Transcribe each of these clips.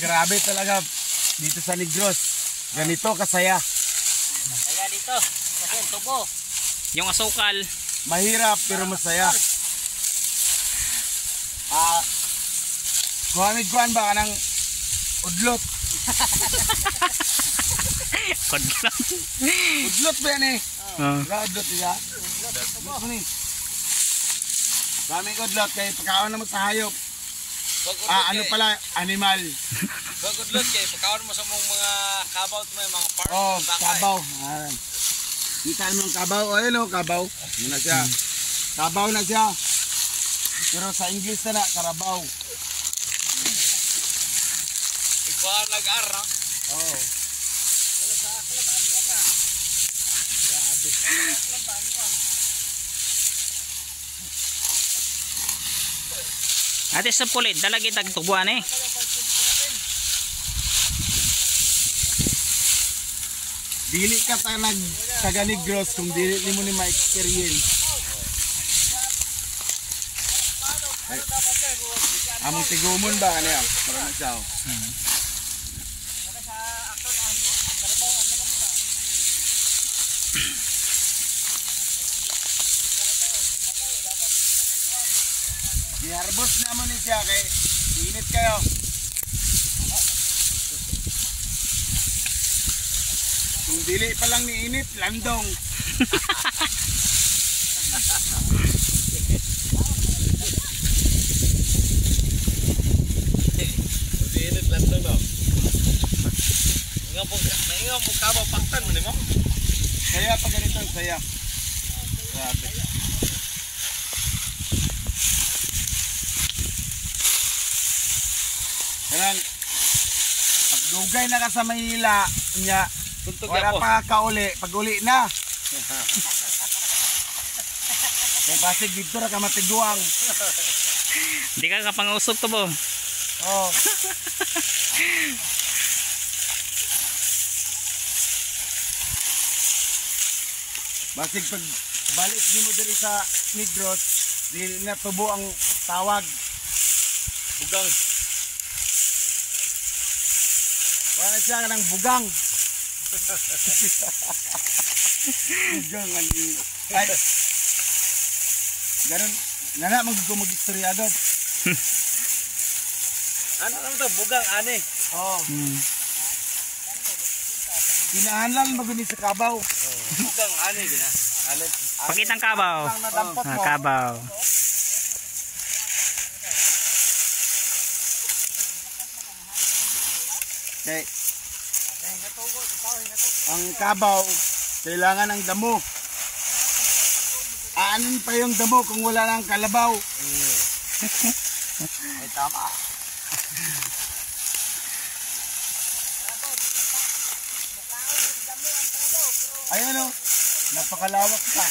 Grabe talaga dito sa Negros. Ganito kasaya. Masaya dito. Kasi ang tubo. Yung asukal. Mahirap pero masaya. Kuhan ba ka ng udlot? Kodlot. Udlot ba yan eh? Udlot niya. Udlot mo ni. Daming udlot kaya pagkaon naman sa hayop. Ano pala? Animal. Bagudlot kay pagkaon mo sa mga kabaw may mga farm. Oh, kabaw. Kita mo yung kabaw. O yun o, kabaw. Yun na siya. Kabaw na siya. Pero sa English na na, karabaw. Ikaw nag-ar, no? Oo. Pero sa aklan, ano yan na? Grabe. Aklan ba, ano yan? Ate sa pulit, dalagi tagtubuan eh. Dili ka taga Negros kung dili mo ni ma-experience. Among tigumon ba ano yan? Para na siya. Iharbos na mo ni siya kay init kayo. Kung dili pa lang ni init, landong. Init landong no? Ngayon mo kabaw paktan mo ni mo? Saya pa ganito, saya. Grabe. Karang pagdugay na ka sa Manila nya wala pa kauli, pag-uli na. Kay basig dito ra ka matiguang. Hindi ka kapangusog to bo. Oh. Basig pag balik nimo diri sa Negros, dili na tubo ang tawag. Bugang. Wala siya ng bugang. Bugang ang ay. Ganon, nana mag-istorya agad. Ano naman to? Bugang ane. Oh. Kinahanlan maguni sa kabaw. Bugang ane gina. Ane. Pakitang kabaw. Kabaw. Okay. Ang kabaw, kailangan ng damo. Aanin pa yung damo kung wala ng kalabaw. Ay tama. Ayun o, napakalawak pa.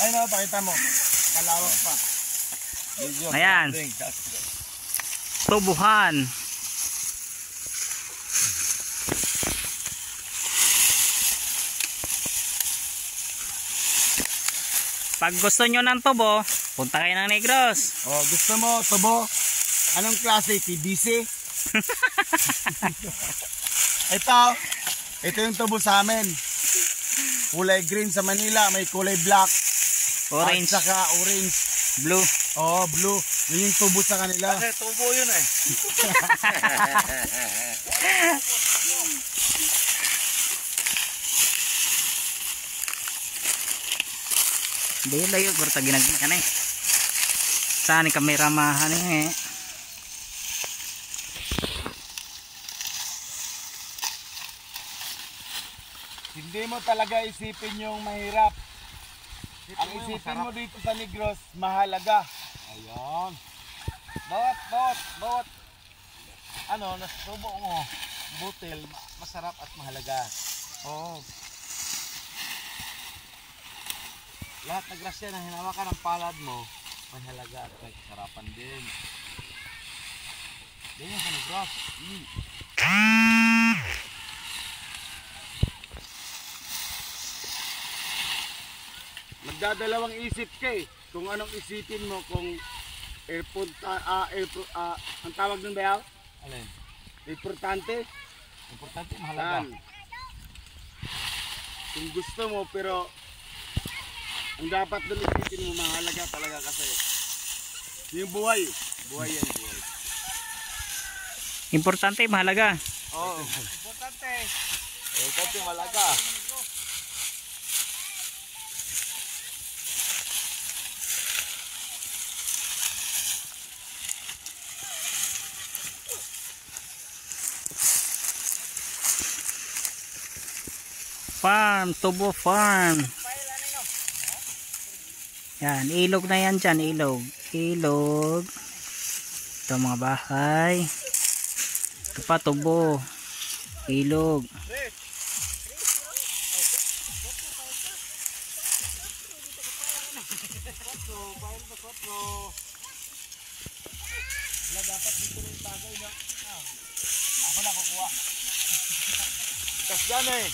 Ayun o, pakita mo. Kalawak pa. Ayan. Tubuhan. Pag gusto nyo ng tubo, punta kayo ng Negros. Oh, gusto mo tubo? Anong klase? PVC? Ito yung tubo sa amin. Kulay green sa Manila, may kulay black. Orange. At saka orange. Blue. Oh, blue. Yun yung tubo sa kanila. Kasi tubo yun eh. Hindi layo, kurta ginagin ka na eh. Saan yung kamera mahan eh. Hindi mo talaga isipin yung mahirap. Ang isipin mo dito sa Negros, mahalaga. Ayun. Bawat ano, nasubo mo, butil, masarap at mahalaga. Oo. Lahat ng grasya na hinawakan ng palad mo, may halaga at may kasarapan din. Ganyan sa Negros. Magdadalawang isip ka eh. Kung anong isipin mo, kung ang tawag ng bayaw? Alin? Importante. Importante, mahalaga. Yan. Kung gusto mo, pero ang dapat doon isipin mo, mahalaga talaga kasi yung buhay. Buhay yan, buhay. Importante, mahalaga. Oo. Importante, mahalaga. Farm, Tubo Farm. Yan, ilog na yan dyan, ilog. Ilog. Ito mga bahay. Ito pa, tubo. Ilog. Kas dyan eh.